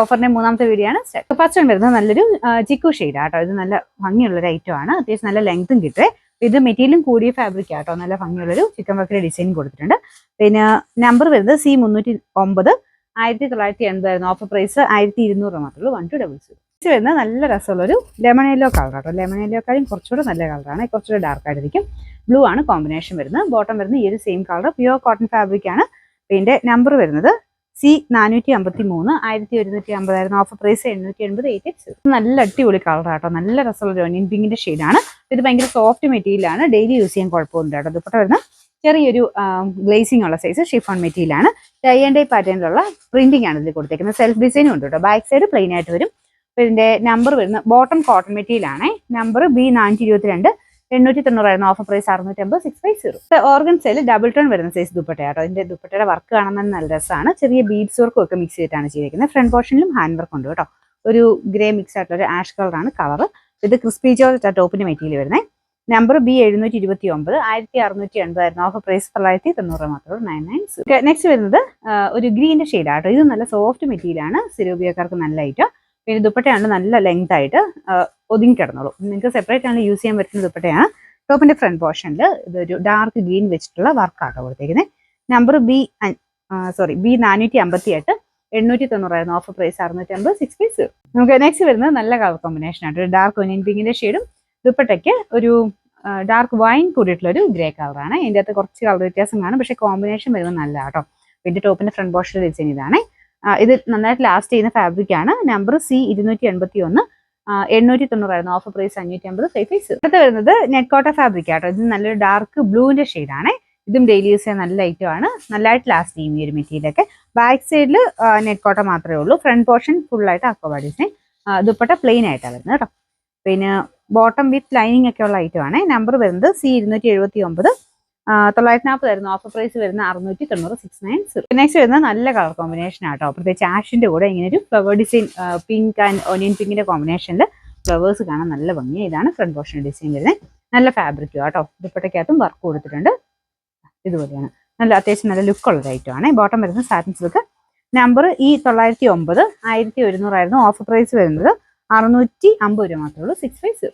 ഓഫറിന്റെ മൂന്നാമത്തെ വീഡിയോ ആണ്. ഫസ്റ്റ് വരുന്നത് നല്ലൊരു ചിക്കു ഷെയ്ഡ് ആട്ടോ. ഇത് നല്ല ഭംഗിയുള്ളൊരു ഐറ്റം ആണ്. അത്യാവശ്യം നല്ല ലെങ്ത്തും കിട്ടും. ഇത് മെറ്റീരിയലും കൂടിയ ഫാബ്രിക് ആട്ടോ. നല്ല ഭംഗിയുള്ളൊരു ചിക്കൻ വർക്കിന്റെ ഡിസൈൻ കൊടുത്തിട്ടുണ്ട്. പിന്നെ നമ്പർ വരുന്നത് C309, 1980 ഓഫർ പ്രൈസ് 1200 മാത്രമേ ഉള്ളൂ. 1200 വരുന്നത് നല്ല രസമുള്ളൊരു ലെമൺ യെല്ലോ കളർ ആട്ടോ. ലെമൺ യെല്ലോക്കാളും കുറച്ചുകൂടെ നല്ല കളറാണ്. കുറച്ചുകൂടെ ഡാർക്ക് ആയിട്ടിരിക്കും. ബ്ലൂ ആണ് കോമ്പിനേഷൻ വരുന്നത്. ബോട്ടം വരുന്നത് ഈ ഒരു same colour, pure cotton fabric ആണ്. പിന്നെ നമ്പർ വരുന്നത് C453, 1150 ഓഫർ പ്രൈസ് 880. നല്ല അടിപൊളി കളർ ആട്ടോ. നല്ല രസമുള്ള ഒനിയൻ പിങ്കിന്റെ ഷെയ്ഡാണ്. ഇത് ഭയങ്കര സോഫ്റ്റ് മെറ്റീരിയൽ ആണ്. ഡെയിലി യൂസ് ചെയ്യാൻ കുഴപ്പമൊന്നുമില്ല കേട്ടോ. ദുപ്പട്ട വരുന്ന ചെറിയൊരു ഗ്ലേസിംഗ് ഉള്ള സൈസ് ഷിഫോൺ മെറ്റീരിയൽ ആണ്. ടൈ ആൻഡ് ഡൈ പാറ്റേണിലുള്ള പ്രിന്റിംഗ് ആണ് ഇതിൽ കൊടുത്തേക്കുന്നത്. സെൽഫ് ഡിസൈനും ഉണ്ട് കേട്ടോ. ബാക്ക് സൈഡ് പ്ലെയിൻ ആയിട്ട് വരും. ഇതിന്റെ നമ്പർ വരുന്ന ബോട്ടം കോട്ടൺ മെറ്റീരിയൽ ആണ്. Number B422, 890 offer price 650, 650. ഓർഗൻസയിൽ ഡബിൾ ടോൺ വരുന്ന സൈസ് ദുപ്പട്ടയാട്ടോ. ഇതിന്റെ ദുപ്പട്ടയുടെ വർക്ക് കാണാൻ നല്ല രസമാണ്. ചെറിയ ബീഡ്സ് വർക്കും ഒക്കെ മിക്സ് ചെയ്തിട്ടാണ് ചെയ്തിരിക്കുന്നത്. ഫ്രണ്ട് പോർഷനിലും ഹാൻഡ് വർക്ക് ഉണ്ട് കേട്ടോ. ഒരു ഗ്രേ മിക്സ് ആയിട്ടുള്ള ഒരു ആഷ് കളറാണ് കളർ. ഇത് ക്രിസ്പി ജോർജ് ടോപ്പിന്റെ മെറ്റീരിയൽ വരുന്നത്. നമ്പർ B729, 1680 ഓഫർ പ്രൈസ് 990 മാത്രമേ. 990. നെക്സ്റ്റ് വരുന്നത് ഒരു ഗ്രീന്റെ ഷെയ്ഡ് ആട്ടോ. ഇത് നല്ല സോഫ്റ്റ് മെറ്റീരിയൽ ആണ്. സിരോബിയക്കാർക്ക് നല്ല ഐറ്റം. പിന്നെ ദുപ്പട്ടയാണ് നല്ല ലെങ്ത് ആയിട്ട് ഒതുങ്ങി കിടന്നോളൂ. നിങ്ങൾക്ക് സെപ്പറേറ്റ് ആണ് യൂസ് ചെയ്യാൻ പറ്റുന്ന ദുപ്പട്ടയാണ്. ടോപ്പിന്റെ ഫ്രണ്ട് പോർഷനിൽ ഇതൊരു ഡാർക്ക് ഗ്രീൻ വെച്ചിട്ടുള്ള വർക്കാട്ടോ കൊടുത്തേക്കുന്നത്. Number B458, 890 offer price 650, 650. നമുക്ക് നെക്സ്റ്റ് വരുന്നത് നല്ല കളർ കോമ്പിനേഷൻ ആയിട്ട് ഒരു ഡാർക്ക് ഒനിയൻ പിങ്കിന്റെ ഷെയ്ഡും ദുപ്പട്ടയ്ക്ക് ഒരു ഡാർക്ക് വൈൻ കൂടിയിട്ടുള്ള ഒരു ഗ്രേ കളറാണ്. ഇതിൻ്റെ അകത്ത് കുറച്ച് കളർ വ്യത്യാസം കാണും, പക്ഷേ കോമ്പിനേഷൻ വരുന്നത് നല്ല കേട്ടോ. പിന്നെ ടോപ്പിന്റെ ഫ്രണ്ട് പോർഷനിൽ ഡിസൈൻ ഇതാണ്. ഇത് നന്നായിട്ട് ലാസ്റ്റ് ചെയ്യുന്ന ഫാബ്രിക് ആണ്. Number C281, 890 offer price 550, 550. അടുത്ത് വരുന്നത് നെറ്റ് കോട്ട ഫാബ്രിക് ആട്ടോ. ഇത് നല്ലൊരു ഡാർക്ക് ബ്ലൂവിന്റെ ഷെയ്ഡാണ്. ഇതും ഡെയിലി യൂസ് ചെയ്യാൻ നല്ല ഐറ്റം ആണ്. നല്ലതായിട്ട് ലാസ്റ്റ് ചെയ്യും ഈ ഒരു മെറ്റീരിയലൊക്കെ. ബാക്ക് സൈഡിൽ നെറ്റ് കോട്ട മാത്രമേ ഉള്ളൂ. ഫ്രണ്ട് പോർഷൻ ഫുള്ളായിട്ട് അക്വബ ഡിസൈൻ. ദുപ്പട്ട പ്ലെയിൻ ആയിട്ടാണ് വരുന്നത് കേട്ടോ. പിന്നെ ബോട്ടം വിത്ത് ലൈനിങ് ഒക്കെ ഉള്ള ഐറ്റം ആണ്. നമ്പർ വരുന്നത് C279, 940 ഓഫർ പ്രൈസ് വരുന്ന 690, 690. നെക്സ്റ്റ് വരുന്നത് നല്ല കളർ കോമ്പിനേഷൻ ആട്ടോ. പ്രത്യേകിച്ച് ആഷിന്റെ കൂടെ ഇങ്ങനെ ഒരു flower design, pink and onion പിങ്കിന്റെ കോമ്പിനേഷനിൽ ഫ്ലവേഴ്സ് കാണാൻ നല്ല ഭംഗി. ഇതാണ് ഫ്രണ്ട് പോർഷൻ ഡിസൈൻ വരുന്നത്. നല്ല ഫാബ്രിക്കും ആട്ടോ. ദുപ്പട്ടയ്ക്കകത്തും വർക്ക് കൊടുത്തിട്ടുണ്ട്. ഇതുപോലെയാണ്. നല്ല അത്യാവശ്യം നല്ല ലുക്കുള്ള ഐറ്റം ആണ്. ബോട്ടം വരുന്നത് satin silk. Number E909, 1100 offer price വരുന്നത് 650 മാത്രമേ ഉള്ളൂ. 650.